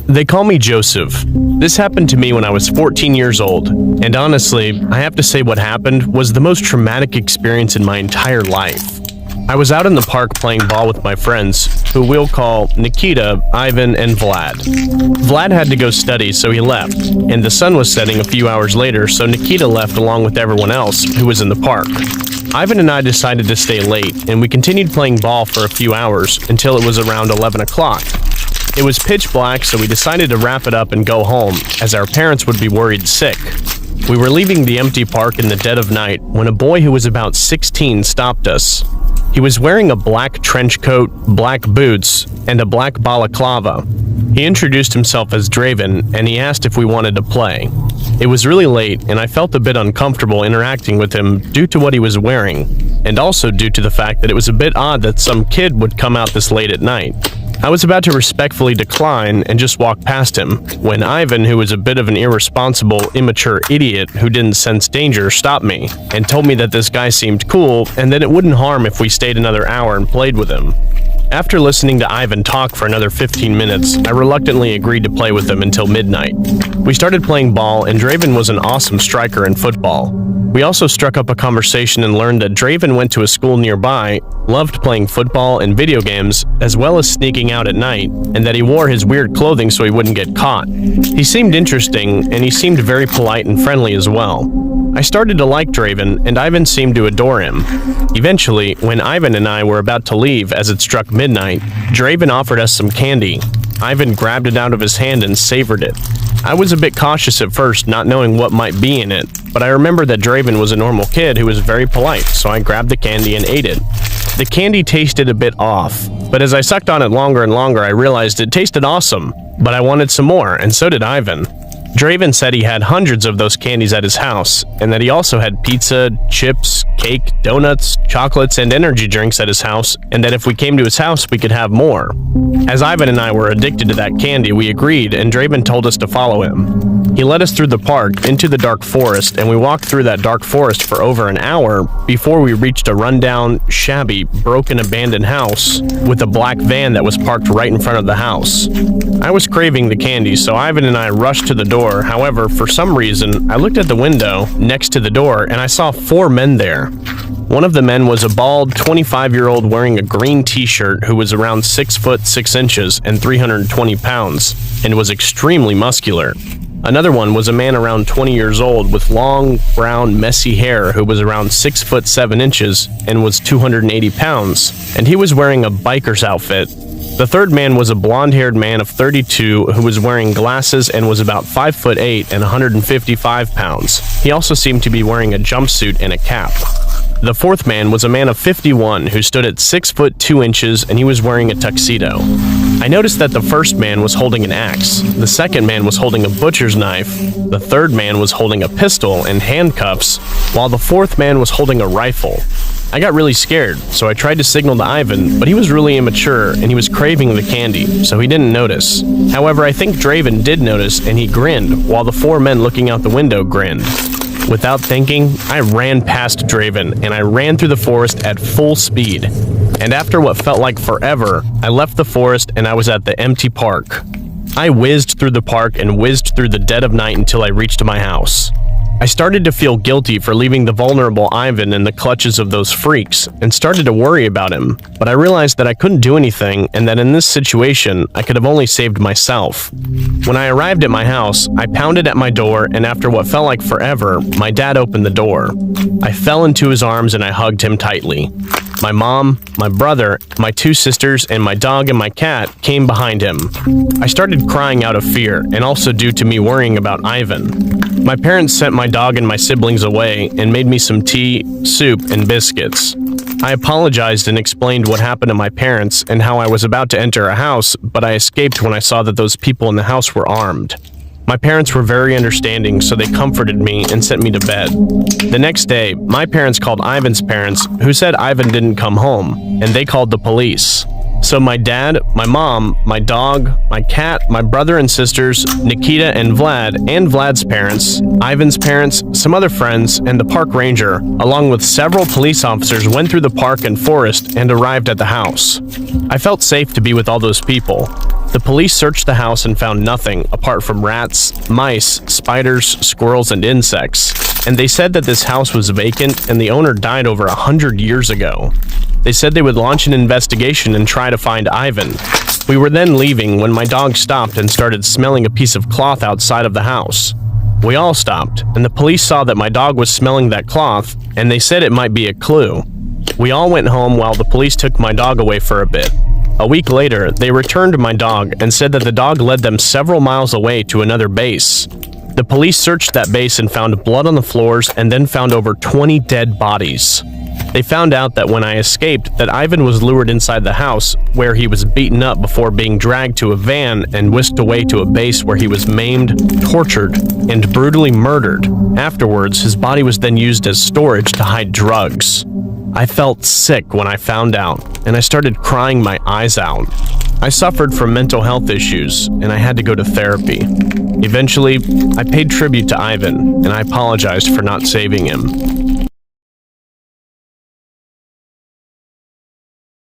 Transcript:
They call me Joseph. This happened to me when I was 14 years old, and honestly, I have to say what happened was the most traumatic experience in my entire life. I was out in the park playing ball with my friends, who we'll call Nikita, Ivan, and Vlad. Vlad had to go study, so he left, and the sun was setting a few hours later, so Nikita left along with everyone else who was in the park. Ivan and I decided to stay late, and we continued playing ball for a few hours until it was around 11 o'clock. It was pitch black, so we decided to wrap it up and go home, as our parents would be worried sick. We were leaving the empty park in the dead of night when a boy who was about 16 stopped us. He was wearing a black trench coat, black boots, and a black balaclava. He introduced himself as Draven, and he asked if we wanted to play. It was really late, and I felt a bit uncomfortable interacting with him due to what he was wearing, and also due to the fact that it was a bit odd that some kid would come out this late at night. I was about to respectfully decline and just walk past him, when Ivan, who was a bit of an irresponsible, immature idiot who didn't sense danger, stopped me, and told me that this guy seemed cool, and that it wouldn't harm if we stayed another hour and played with him. After listening to Ivan talk for another 15 minutes, I reluctantly agreed to play with him until midnight. We started playing ball, and Draven was an awesome striker in football. We also struck up a conversation and learned that Draven went to a school nearby, loved playing football and video games, as well as sneaking out at night, and that he wore his weird clothing so he wouldn't get caught. He seemed interesting, and he seemed very polite and friendly as well. I started to like Draven, and Ivan seemed to adore him. Eventually, when Ivan and I were about to leave as it struck midnight, Draven offered us some candy. Ivan grabbed it out of his hand and savored it. I was a bit cautious at first, not knowing what might be in it, but I remember that Draven was a normal kid who was very polite, so I grabbed the candy and ate it. The candy tasted a bit off, but as I sucked on it longer and longer, I realized it tasted awesome, but I wanted some more, and so did Ivan. Draven said he had hundreds of those candies at his house, and that he also had pizza, chips, cake, donuts, chocolates, and energy drinks at his house, and that if we came to his house, we could have more. As Ivan and I were addicted to that candy, we agreed, and Draven told us to follow him. He led us through the park, into the dark forest, and we walked through that dark forest for over an hour before we reached a rundown, shabby, broken abandoned house with a black van that was parked right in front of the house. I was craving the candy, so Ivan and I rushed to the door. However, for some reason, I looked at the window next to the door and I saw 4 men there. One of the men was a bald, 25-year-old wearing a green t-shirt who was around 6 foot 6 inches and 320 pounds and was extremely muscular. Another one was a man around 20 years old with long, brown, messy hair who was around 6 foot 7 inches and was 280 pounds, and he was wearing a biker's outfit. The third man was a blonde-haired man of 32 who was wearing glasses and was about 5 foot 8 and 155 pounds. He also seemed to be wearing a jumpsuit and a cap. The fourth man was a man of 51 who stood at 6 foot 2 inches and he was wearing a tuxedo. I noticed that the first man was holding an axe, the second man was holding a butcher's knife, the third man was holding a pistol and handcuffs, while the fourth man was holding a rifle. I got really scared, so I tried to signal to Ivan, but he was really immature and he was craving the candy, so he didn't notice. However, I think Draven did notice and he grinned, while the 4 men looking out the window grinned. Without thinking, I ran past Draven and I ran through the forest at full speed. And after what felt like forever, I left the forest and I was at the empty park. I whizzed through the park and whizzed through the dead of night until I reached my house. I started to feel guilty for leaving the vulnerable Ivan in the clutches of those freaks and started to worry about him, but I realized that I couldn't do anything and that in this situation, I could have only saved myself. When I arrived at my house, I pounded at my door and after what felt like forever, my dad opened the door. I fell into his arms and I hugged him tightly. My mom, my brother, my 2 sisters, and my dog and my cat came behind him. I started crying out of fear and also due to me worrying about Ivan. My parents sent my dog and my siblings away and made me some tea, soup, and biscuits. I apologized and explained what happened to my parents and how I was about to enter a house, but I escaped when I saw that those people in the house were armed. My parents were very understanding, so they comforted me and sent me to bed. The next day, my parents called Ivan's parents, who said Ivan didn't come home, and they called the police. So my dad, my mom, my dog, my cat, my brother and sisters, Nikita and Vlad's parents, Ivan's parents, some other friends, and the park ranger, along with several police officers, went through the park and forest and arrived at the house. I felt safe to be with all those people. The police searched the house and found nothing apart from rats, mice, spiders, squirrels, and insects. And they said that this house was vacant and the owner died over 100 years ago. They said they would launch an investigation and try to find Ivan. We were then leaving when my dog stopped and started smelling a piece of cloth outside of the house. We all stopped, and the police saw that my dog was smelling that cloth, and they said it might be a clue. We all went home while the police took my dog away for a bit. A week later, they returned my dog and said that the dog led them several miles away to another base. The police searched that base and found blood on the floors and then found over 20 dead bodies. They found out that when I escaped, that Ivan was lured inside the house, where he was beaten up before being dragged to a van and whisked away to a base where he was maimed, tortured, and brutally murdered. Afterwards, his body was then used as storage to hide drugs. I felt sick when I found out, and I started crying my eyes out. I suffered from mental health issues, and I had to go to therapy. Eventually, I paid tribute to Ivan, and I apologized for not saving him.